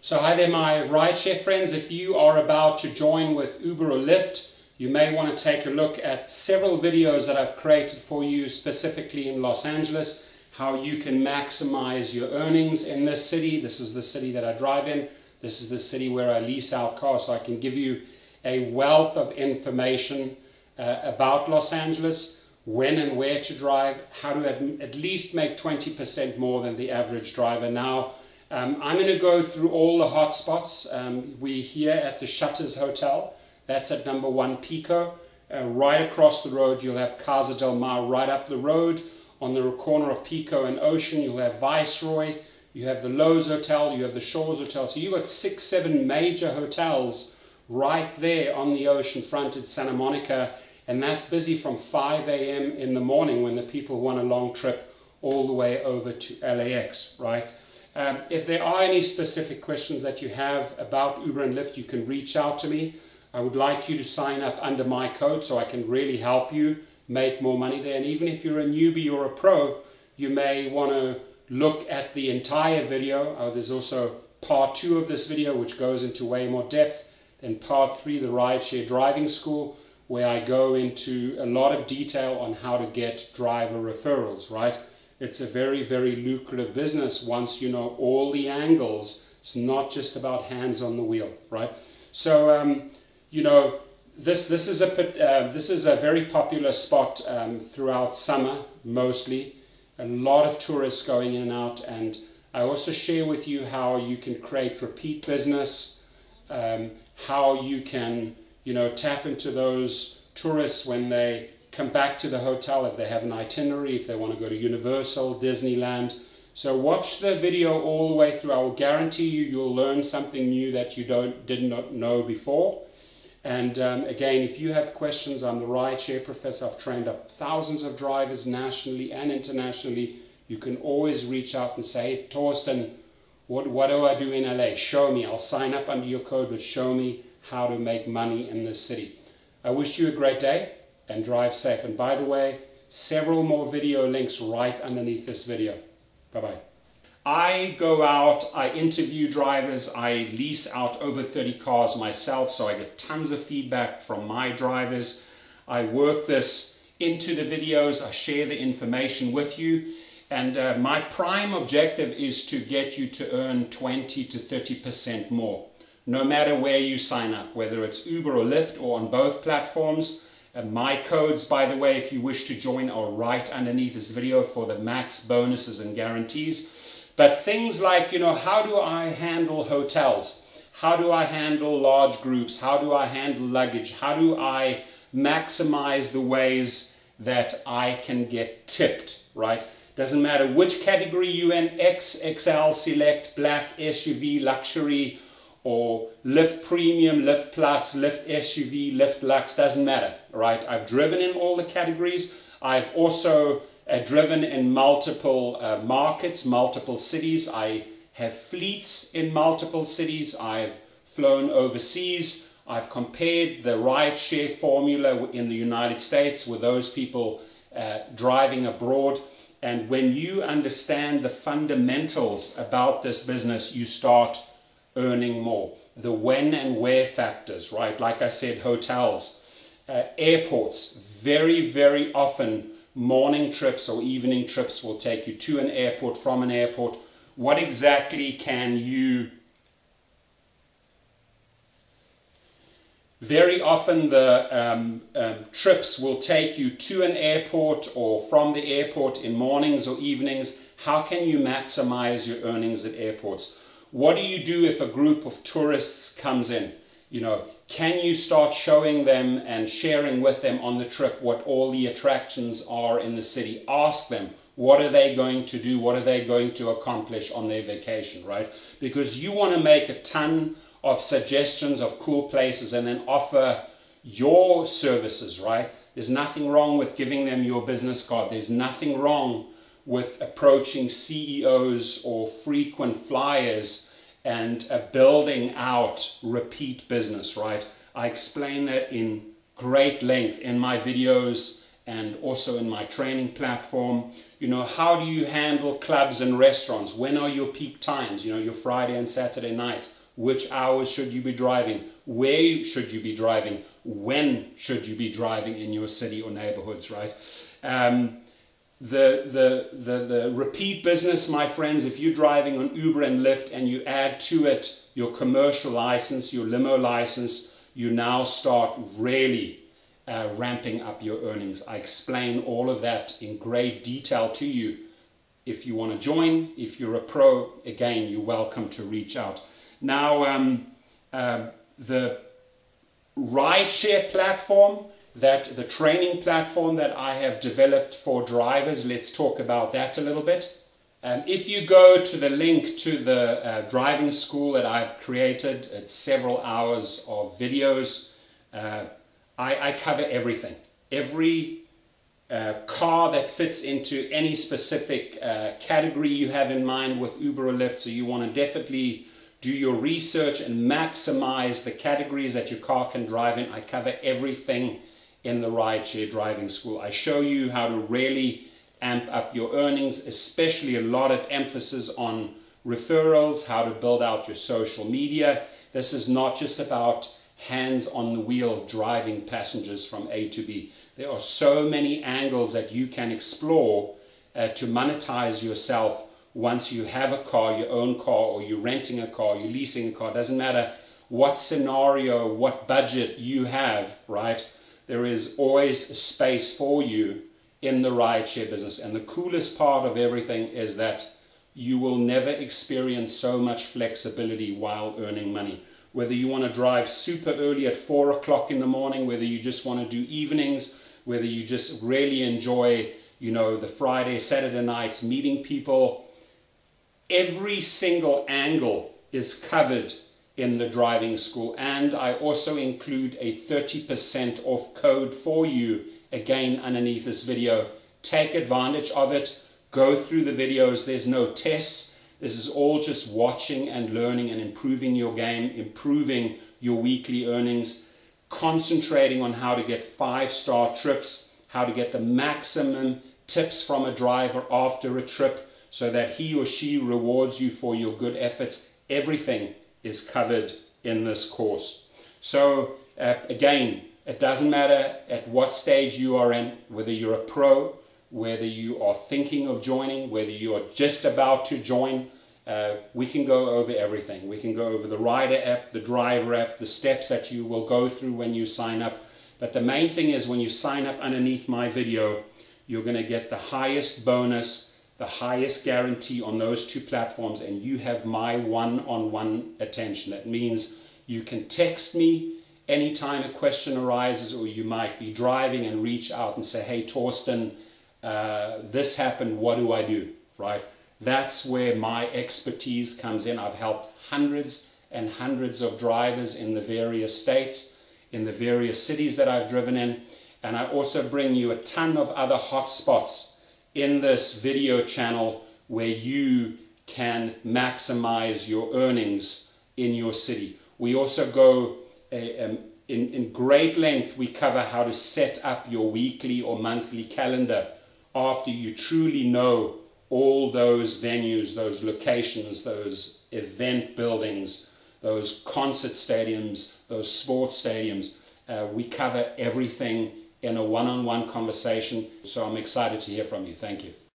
So hi there my rideshare friends. If you are about to join with Uber or Lyft, you may want to take a look at several videos that I've created for you specifically in Los Angeles, how you can maximize your earnings in this city. This is the city that I drive in. This is the city where I lease out cars, so I can give you a wealth of information about Los Angeles, when and where to drive, how to at least make 20% more than the average driver. Now, I'm going to go through all the hot spots. We're here at the Shutters Hotel. That's at number 1 Pico. Right across the road, you'll have Casa del Mar right up the road. On the corner of Pico and Ocean, you'll have Viceroy. You have the Lowe's Hotel. You have the Shores Hotel. So you've got 6, 7 major hotels right there on the ocean front at Santa Monica. And that's busy from 5 a.m. in the morning when the people want a long trip all the way over to LAX, right? If there are any specific questions that you have about Uber and Lyft, you can reach out to me. I would like you to sign up under my code so I can really help you make more money there. And even if you're a newbie or a pro, you may want to look at the entire video. There's also part 2 of this video which goes into way more depth. And part 3, the rideshare driving school, where I go into a lot of detail on how to get driver referrals, right? It's a very, very lucrative business once you know all the angles. It's not just about hands on the wheel, right? So, you know, this is a very popular spot throughout summer, mostly. A lot of tourists going in and out, and I also share with you how you can create repeat business, how you can, you know, tap into those tourists when they come back to the hotel, if they have an itinerary, if they want to go to Universal, Disneyland. So watch the video all the way through. I will guarantee you, you'll learn something new that you did not know before. And again, if you have questions, I'm the rideshare professor. I've trained up thousands of drivers nationally and internationally. You can always reach out and say, hey, Torsten, what do I do in LA? Show me. I'll sign up under your code, but show me how to make money in this city. I wish you a great day and drive safe. And by the way, several more video links right underneath this video. Bye-bye. I go out, I interview drivers, I lease out over 30 cars myself, so I get tons of feedback from my drivers. I work this into the videos, I share the information with you, and my prime objective is to get you to earn 20 to 30% more, no matter where you sign up, whether it's Uber or Lyft or on both platforms. My codes, by the way, if you wish to join, are right underneath this video for the max bonuses and guarantees. But things like, you know, how do I handle hotels? How do I handle large groups? How do I handle luggage? How do I maximize the ways that I can get tipped, right? Doesn't matter which category you're in, X, XL, Select, Black, SUV, Luxury, or Lyft Premium, Lyft Plus, Lyft SUV, Lyft Lux, doesn't matter, right? I've driven in all the categories. I've also driven in multiple markets, multiple cities. I have fleets in multiple cities. I've flown overseas. I've compared the rideshare formula in the United States with those people driving abroad. And when you understand the fundamentals about this business, you start earning more. The when and where factors, right? Like I said, hotels, airports, very, very often morning trips or evening trips will take you to an airport, from an airport. What exactly can you... Very often the trips will take you to an airport or from the airport in mornings or evenings. How can you maximize your earnings at airports? What do you do if a group of tourists comes in? You know, can you start showing them and sharing with them on the trip what all the attractions are in the city? Ask them, what are they going to do? What are they going to accomplish on their vacation, right? Because you want to make a ton of suggestions of cool places and then offer your services, right? There's nothing wrong with giving them your business card. There's nothing wrong with approaching CEOs or frequent flyers and building out repeat business, right? I explain that in great length in my videos and also in my training platform. You know, how do you handle clubs and restaurants? When are your peak times? You know, your Friday and Saturday nights. Which hours should you be driving? Where should you be driving? When should you be driving in your city or neighborhoods, right? The repeat business, my friends, if you're driving on Uber and Lyft and you add to it your commercial license, your limo license, you now start really ramping up your earnings. I explain all of that in great detail to you. If you want to join, if you're a pro, again, you're welcome to reach out. Now, the rideshare platform, the training platform that I have developed for drivers, let's talk about that a little bit. If you go to the link to the driving school that I've created, it's several hours of videos. I cover everything. Every car that fits into any specific category you have in mind with Uber or Lyft. So you want to definitely do your research and maximize the categories that your car can drive in. I cover everything in the rideshare driving school. I show you how to really amp up your earnings, especially a lot of emphasis on referrals, how to build out your social media. This is not just about hands on the wheel driving passengers from A to B. There are so many angles that you can explore to monetize yourself once you have a car, your own car, or you're renting a car, you're leasing a car. It doesn't matter what scenario, what budget you have, right? There is always a space for you in the rideshare business. And the coolest part of everything is that you will never experience so much flexibility while earning money. Whether you want to drive super early at 4 o'clock in the morning, whether you just want to do evenings, whether you just really enjoy, you know, the Friday, Saturday nights, meeting people, every single angle is covered in the driving school. And I also include a 30% off code for you, again, underneath this video. Take advantage of it. Go through the videos. There's no tests. This is all just watching and learning and improving your game, improving your weekly earnings, concentrating on how to get 5-star trips, how to get the maximum tips from a driver after a trip so that he or she rewards you for your good efforts. Everything is covered in this course. So again, it doesn't matter at what stage you are in, whether you're a pro, whether you are thinking of joining, whether you are just about to join, we can go over everything. We can go over the rider app, the driver app, the steps that you will go through when you sign up. But the main thing is when you sign up underneath my video, you're going to get the highest bonus, the highest guarantee on those two platforms, and you have my one-on-one attention. That means you can text me anytime a question arises, or you might be driving and reach out and say, hey, Torsten, this happened, what do I do, right? That's where my expertise comes in. I've helped hundreds and hundreds of drivers in the various states, in the various cities that I've driven in, and I also bring you a ton of other hotspots in this video channel where you can maximize your earnings in your city. We also go in great length. We cover how to set up your weekly or monthly calendar after you truly know all those venues, those locations, those event buildings, those concert stadiums, those sports stadiums. We cover everything in a one-on-one conversation. So I'm excited to hear from you. Thank you.